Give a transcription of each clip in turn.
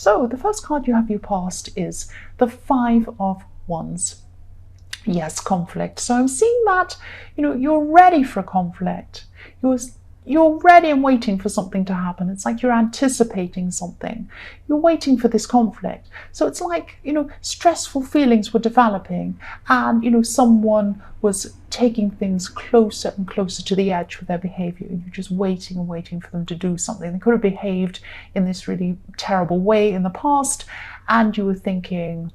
So the first card you have your past is the Five of Wands. Yes, conflict. So I'm seeing that, you're ready for conflict. You're ready and waiting for something to happen. It's like you're anticipating something. You're waiting for this conflict. So it's like, stressful feelings were developing, and, someone was taking things closer and closer to the edge with their behavior. And you're just waiting and waiting for them to do something. They could have behaved in this really terrible way in the past, and you were thinking,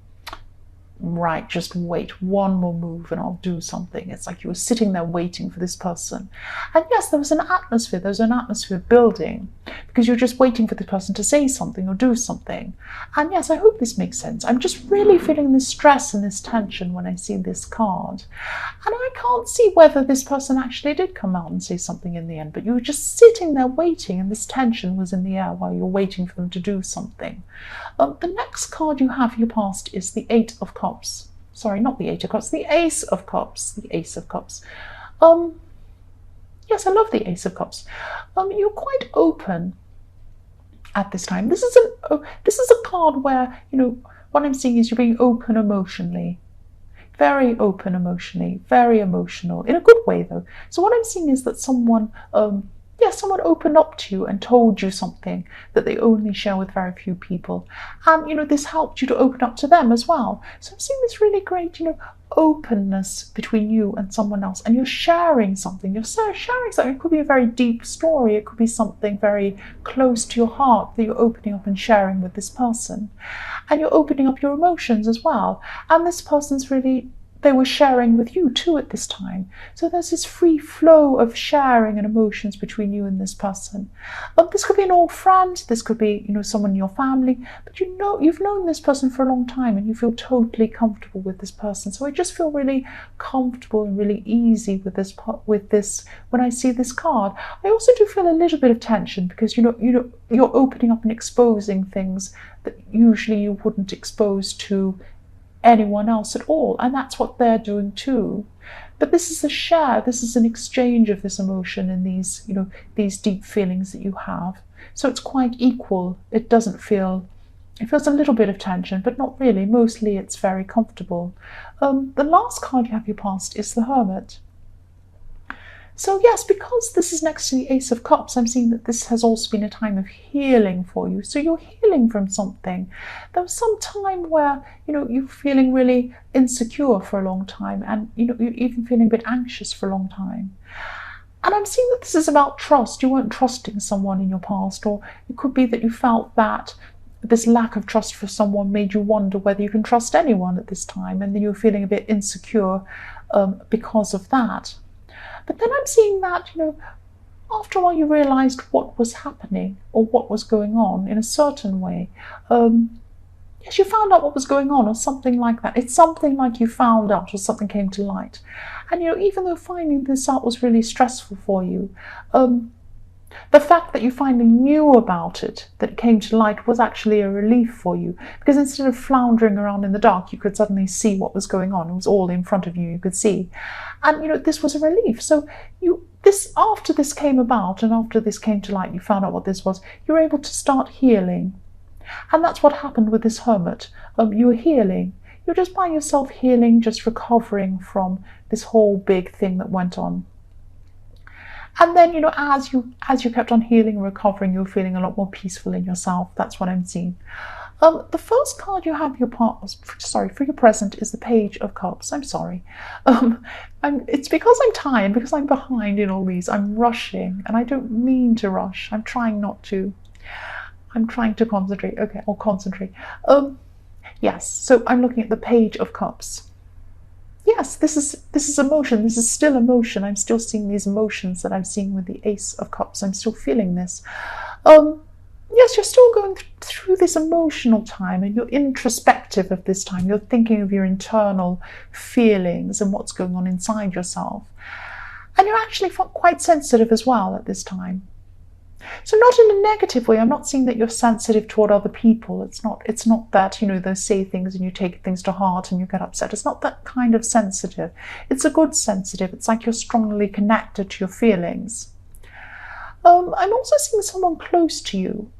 right, just wait one more move and I'll do something. It's like you were sitting there waiting for this person. And yes, there was an atmosphere building, because you're just waiting for the person to say something or do something. And yes, I hope this makes sense. I'm just really feeling this stress and this tension when I see this card. And I can't see whether this person actually did come out and say something in the end, but you were just sitting there waiting, and this tension was in the air while you're waiting for them to do something. The next card you have your past is the Eight of Cups. Sorry, not the Eight of Cups, the Ace of Cups. The Ace of Cups. Yes, I love the Ace of Cups. You're quite open at this time. This is a card where, what I'm seeing is you're being open emotionally. Very open emotionally, very emotional, in a good way though. So what I'm seeing is that someone opened up to you and told you something that they only share with very few people. And, this helped you to open up to them as well. So I'm seeing this really great, openness between you and someone else. And you're sharing something. You're sharing something. It could be a very deep story. It could be something very close to your heart that you're opening up and sharing with this person. And you're opening up your emotions as well. And this person's really, they were sharing with you too at this time. So there's this free flow of sharing and emotions between you and this person. This could be an old friend, this could be, someone in your family, but you've known this person for a long time and you feel totally comfortable with this person. So I just feel really comfortable and really easy with this when I see this card. I also do feel a little bit of tension, because you're opening up and exposing things that usually you wouldn't expose to anyone else at all, and that's what they're doing too. But this is a share, this is an exchange of this emotion and these deep feelings that you have. So it's quite equal. It feels a little bit of tension, but not really. Mostly it's very comfortable. The last card you have your past is the Hermit. So yes, because this is next to the Ace of Cups, I'm seeing that this has also been a time of healing for you. So you're healing from something. There was some time where, you're feeling really insecure for a long time, and, you're even feeling a bit anxious for a long time. And I'm seeing that this is about trust. You weren't trusting someone in your past, or it could be that you felt that this lack of trust for someone made you wonder whether you can trust anyone at this time, and then you're feeling a bit insecure because of that. But then I'm seeing that, after a while you realised what was happening or what was going on in a certain way. Yes, you found out what was going on or something like that. It's something like you found out or something came to light. And, even though finding this out was really stressful for you, the fact that you finally knew about it, that it came to light, was actually a relief for you, because instead of floundering around in the dark, you could suddenly see what was going on. It was all in front of you, you could see. And, this was a relief. So after this came about and after this came to light, you found out what this was, you were able to start healing. And that's what happened with this Hermit. You were healing. You're just by yourself healing, just recovering from this whole big thing that went on. And then, as you kept on healing and recovering, you're feeling a lot more peaceful in yourself. That's what I'm seeing. The first card you have for your present is the Page of Cups. I'm sorry. It's because I'm tired, because I'm behind in all these. I'm rushing, and I don't mean to rush. I'm trying not to. I'm trying to concentrate. Okay, I'll concentrate. Yes, so I'm looking at the Page of Cups. Yes, this is emotion. This is still emotion. I'm still seeing these emotions that I'm seeing with the Ace of Cups. I'm still feeling this. Yes, you're still going through this emotional time, and you're introspective of this time. You're thinking of your internal feelings and what's going on inside yourself. And you're actually quite sensitive as well at this time. So not in a negative way. I'm not seeing that you're sensitive toward other people. It's not that, they say things and you take things to heart and you get upset. It's not that kind of sensitive. It's a good sensitive. It's like you're strongly connected to your feelings. I'm also seeing someone close to you.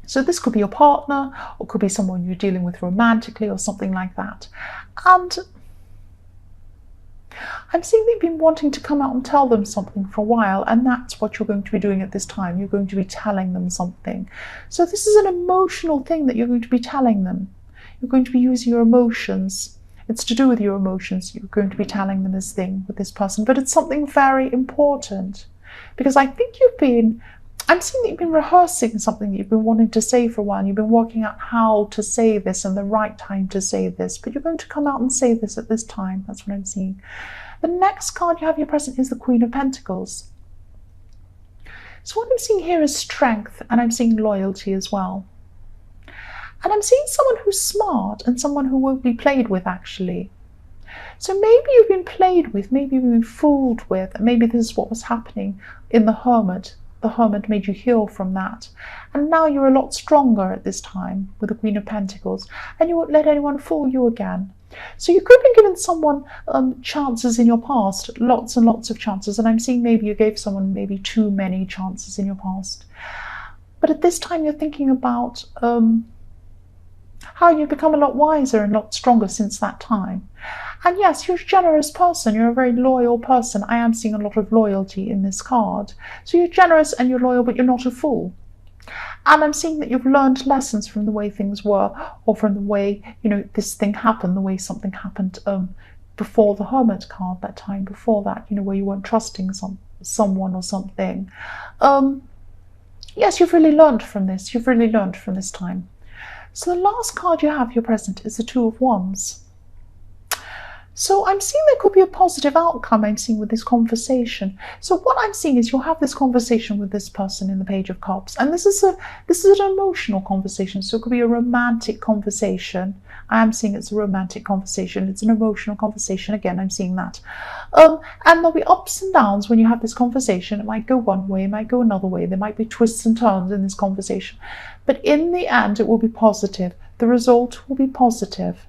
So this could be your partner, or could be someone you're dealing with romantically or something like that. And I'm seeing that you've been wanting to come out and tell them something for a while, and that's what you're going to be doing at this time. You're going to be telling them something. So this is an emotional thing that you're going to be telling them. You're going to be using your emotions. It's to do with your emotions. You're going to be telling them this thing with this person, but it's something very important, because I think I'm seeing that you've been rehearsing something that you've been wanting to say for a while. You've been working out how to say this and the right time to say this, but you're going to come out and say this at this time. That's what I'm seeing. The next card you have here present is the Queen of Pentacles. So what I'm seeing here is strength, and I'm seeing loyalty as well. And I'm seeing someone who's smart and someone who won't be played with, actually. So maybe you've been played with, maybe you've been fooled with, and maybe this is what was happening in the Hermit. The Hermit made you heal from that. And now you're a lot stronger at this time with the Queen of Pentacles, and you won't let anyone fool you again. So you could have been given someone chances in your past, lots and lots of chances, and I'm seeing maybe you gave someone maybe too many chances in your past. But at this time you're thinking about how you've become a lot wiser and a lot stronger since that time. And yes, you're a generous person, you're a very loyal person. I am seeing a lot of loyalty in this card. So you're generous and you're loyal, but you're not a fool. And I'm seeing that you've learned lessons from the way things were, or from the way, this thing happened, the way something happened before the Hermit card, that time before that, where you weren't trusting someone or something. Yes, you've really learned from this. You've really learned from this time. So the last card you have here present is the Two of Wands. So I'm seeing there could be a positive outcome, I'm seeing, with this conversation. So what I'm seeing is you'll have this conversation with this person in the Page of Cups. And this is an emotional conversation. So it could be a romantic conversation. I am seeing it's a romantic conversation. It's an emotional conversation. Again, I'm seeing that. And there'll be ups and downs when you have this conversation. It might go one way, it might go another way. There might be twists and turns in this conversation. But in the end, it will be positive. The result will be positive.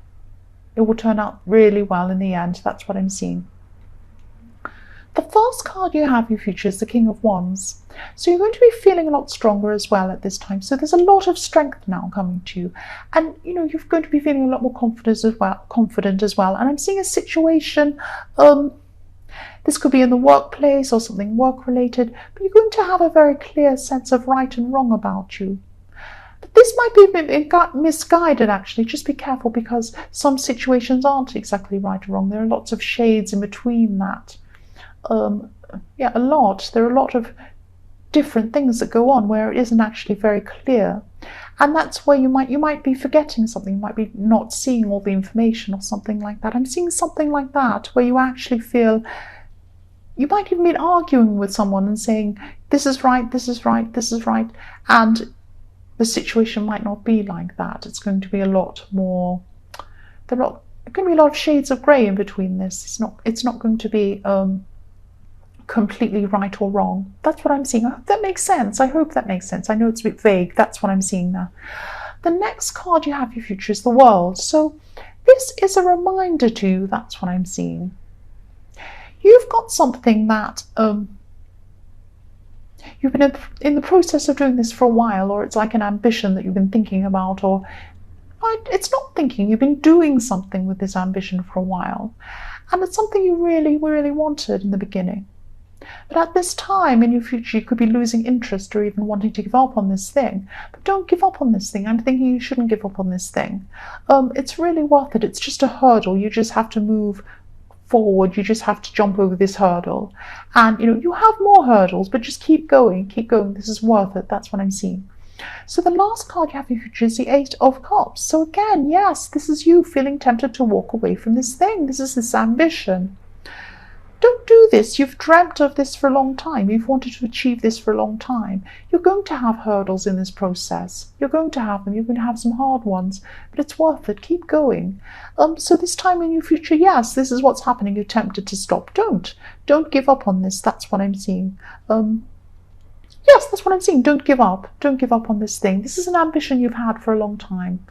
It will turn out really well in the end. That's what I'm seeing. The first card you have, your future, is the King of Wands. So you're going to be feeling a lot stronger as well at this time. So there's a lot of strength now coming to you. And, you're going to be feeling a lot more confident as well. And I'm seeing a situation, this could be in the workplace or something work-related, but you're going to have a very clear sense of right and wrong about you. But this might be a bit misguided, actually. Just be careful, because some situations aren't exactly right or wrong. There are lots of shades in between that. Yeah, a lot. There are a lot of different things that go on where it isn't actually very clear. And that's where you might be forgetting something. You might be not seeing all the information or something like that. I'm seeing something like that where you actually feel, you might even be arguing with someone and saying, this is right, this is right, this is right. And the situation might not be like that. It's going to be a lot more, there are going to be a lot of shades of grey in between this. It's not going to be completely right or wrong. That's what I'm seeing. I hope that makes sense. I hope that makes sense. I know it's a bit vague. That's what I'm seeing now. The next card you have, your future, is the World. So this is a reminder to you. That's what I'm seeing. You've got something that you've been in the process of doing this for a while, or it's like an ambition that you've been thinking about, or it's not thinking, you've been doing something with this ambition for a while, and it's something you really, really wanted in the beginning. But at this time in your future, you could be losing interest or even wanting to give up on this thing. But don't give up on this thing. I'm thinking you shouldn't give up on this thing. It's really worth it. It's just a hurdle. You just have to move forward. You just have to jump over this hurdle. And, you have more hurdles, but just keep going. Keep going. This is worth it. That's what I'm seeing. So the last card you have in your future is the Eight of Cups. So again, yes, this is you feeling tempted to walk away from this thing. This is this ambition. Don't do this. You've dreamt of this for a long time. You've wanted to achieve this for a long time. You're going to have hurdles in this process. You're going to have them. You're going to have some hard ones, but it's worth it. Keep going. So this time in your future, yes, this is what's happening. You're tempted to stop. Don't give up on this. That's what I'm seeing. Yes, that's what I'm seeing. Don't give up. Don't give up on this thing. This is an ambition you've had for a long time.